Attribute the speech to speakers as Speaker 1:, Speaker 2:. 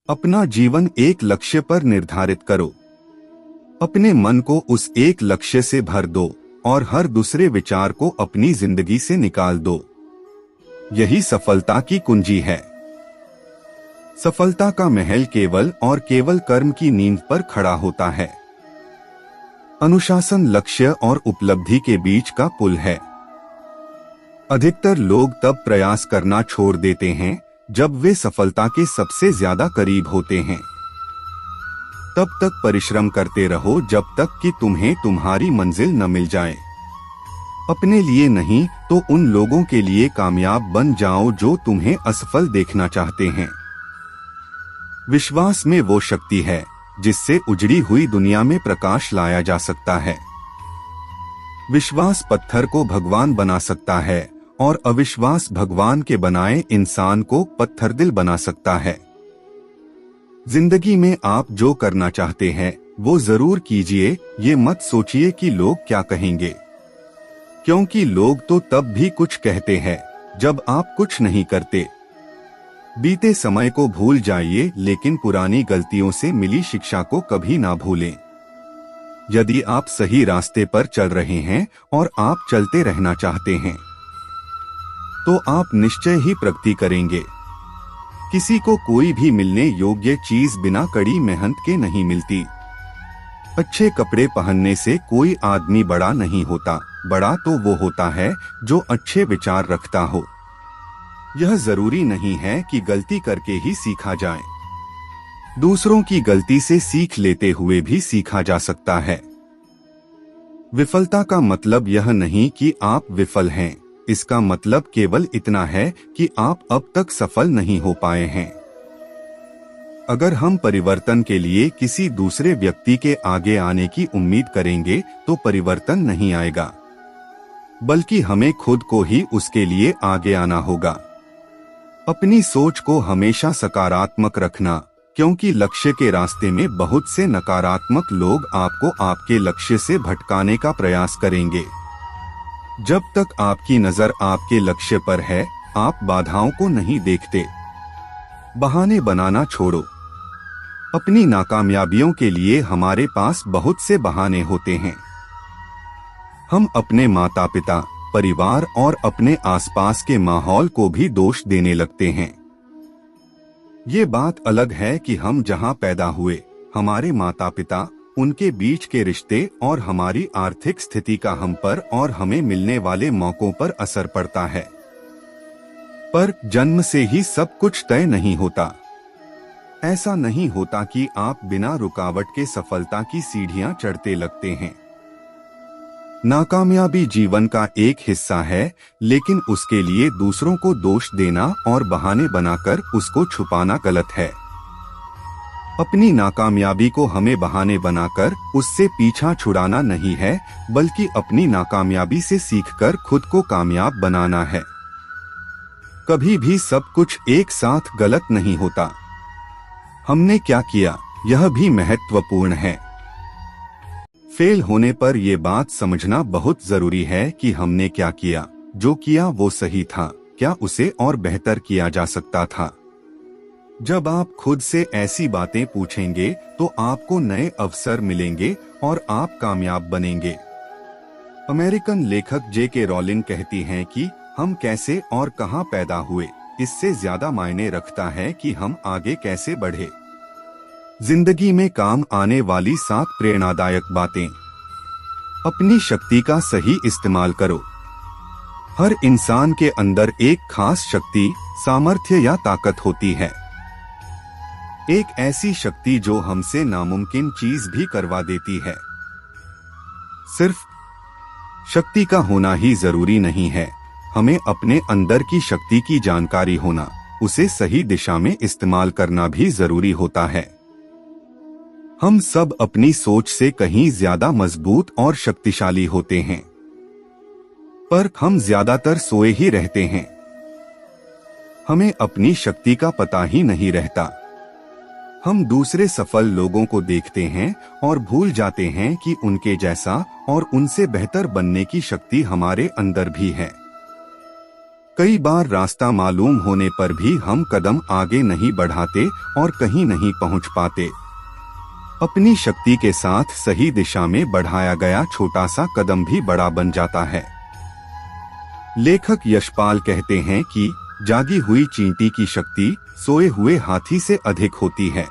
Speaker 1: अपना जीवन एक लक्ष्य पर निर्धारित करो। अपने मन को उस एक लक्ष्य से भर दो और हर दूसरे विचार को अपनी जिंदगी से निकाल दो। यही सफलता की कुंजी है। सफलता का महल केवल और केवल कर्म की नींव पर खड़ा होता है। अनुशासन लक्ष्य और उपलब्धि के बीच का पुल है। अधिकतर लोग तब प्रयास करना छोड़ देते हैं जब वे सफलता के सबसे ज्यादा करीब होते हैं। तब तक परिश्रम करते रहो जब तक कि तुम्हें तुम्हारी मंजिल न मिल जाए। अपने लिए नहीं तो उन लोगों के लिए कामयाब बन जाओ जो तुम्हें असफल देखना चाहते हैं। विश्वास में वो शक्ति है जिससे उजड़ी हुई दुनिया में प्रकाश लाया जा सकता है। विश्वास पत्थर को भगवान बना सकता है और अविश्वास भगवान के बनाए इंसान को पत्थरदिल बना सकता है। जिंदगी में आप जो करना चाहते हैं वो जरूर कीजिए। ये मत सोचिए कि लोग क्या कहेंगे, क्योंकि लोग तो तब भी कुछ कहते हैं जब आप कुछ नहीं करते। बीते समय को भूल जाइए, लेकिन पुरानी गलतियों से मिली शिक्षा को कभी ना भूलें। यदि आप सही रास्ते पर चल रहे हैं और आप चलते रहना चाहते हैं तो आप निश्चय ही प्रगति करेंगे। किसी को कोई भी मिलने योग्य चीज बिना कड़ी मेहनत के नहीं मिलती। अच्छे कपड़े पहनने से कोई आदमी बड़ा नहीं होता। बड़ा तो वो होता है जो अच्छे विचार रखता हो। यह जरूरी नहीं है कि गलती करके ही सीखा जाए। दूसरों की गलती से सीख लेते हुए भी सीखा जा सकता है। विफलता का मतलब यह नहीं कि आप विफल हैं। इसका मतलब केवल इतना है कि आप अब तक सफल नहीं हो पाए हैं। अगर हम परिवर्तन के लिए किसी दूसरे व्यक्ति के आगे आने की उम्मीद करेंगे तो परिवर्तन नहीं आएगा, बल्कि हमें खुद को ही उसके लिए आगे आना होगा। अपनी सोच को हमेशा सकारात्मक रखना, क्योंकि लक्ष्य के रास्ते में बहुत से नकारात्मक लोग आपको आपके लक्ष्य से भटकाने का प्रयास करेंगे। जब तक आपकी नजर आपके लक्ष्य पर है, आप बाधाओं को नहीं देखते। बहाने बनाना छोड़ो। अपनी नाकामयाबियों के लिए हमारे पास बहुत से बहाने होते हैं। हम अपने माता पिता, परिवार और अपने आसपास के माहौल को भी दोष देने लगते हैं। ये बात अलग है कि हम जहां पैदा हुए, हमारे माता पिता, उनके बीच के रिश्ते और हमारी आर्थिक स्थिति का हम पर और हमें मिलने वाले मौकों पर असर पड़ता है। पर जन्म से ही सब कुछ तय नहीं होता। ऐसा नहीं होता कि आप बिना रुकावट के सफलता की सीढ़ियां चढ़ते लगते हैं। नाकामयाबी जीवन का एक हिस्सा है, लेकिन उसके लिए दूसरों को दोष देना और बहाने बनाकर उसको छुपाना गलत है। अपनी नाकामयाबी को हमें बहाने बनाकर उससे पीछा छुड़ाना नहीं है, बल्कि अपनी नाकामयाबी से सीखकर खुद को कामयाब बनाना है। कभी भी सब कुछ एक साथ गलत नहीं होता। हमने क्या किया, यह भी महत्वपूर्ण है। फेल होने पर यह बात समझना बहुत जरूरी है कि हमने क्या किया। जो किया वो सही था, क्या उसे और बेहतर किया जा सकता था? जब आप खुद से ऐसी बातें पूछेंगे तो आपको नए अवसर मिलेंगे और आप कामयाब बनेंगे। अमेरिकन लेखक J.K. रॉलिंग कहती हैं कि हम कैसे और कहां पैदा हुए, इससे ज्यादा मायने रखता है कि हम आगे कैसे बढ़े। जिंदगी में काम आने वाली 7 प्रेरणादायक बातें। अपनी शक्ति का सही इस्तेमाल करो। हर इंसान के अंदर एक खास शक्ति, सामर्थ्य या ताकत होती है। एक ऐसी शक्ति जो हमसे नामुमकिन चीज भी करवा देती है। सिर्फ शक्ति का होना ही जरूरी नहीं है, हमें अपने अंदर की शक्ति की जानकारी होना, उसे सही दिशा में इस्तेमाल करना भी जरूरी होता है। हम सब अपनी सोच से कहीं ज्यादा मजबूत और शक्तिशाली होते हैं, पर हम ज्यादातर सोए ही रहते हैं। हमें अपनी शक्ति का पता ही नहीं रहता। हम दूसरे सफल लोगों को देखते हैं और भूल जाते हैं कि उनके जैसा और उनसे बेहतर बनने की शक्ति हमारे अंदर भी है। कई बार रास्ता मालूम होने पर भी हम कदम आगे नहीं बढ़ाते और कहीं नहीं पहुंच पाते। अपनी शक्ति के साथ सही दिशा में बढ़ाया गया छोटा सा कदम भी बड़ा बन जाता है। लेखक यशपाल कहते हैं कि जागी हुई चींटी की शक्ति सोए हुए हाथी से अधिक होती है।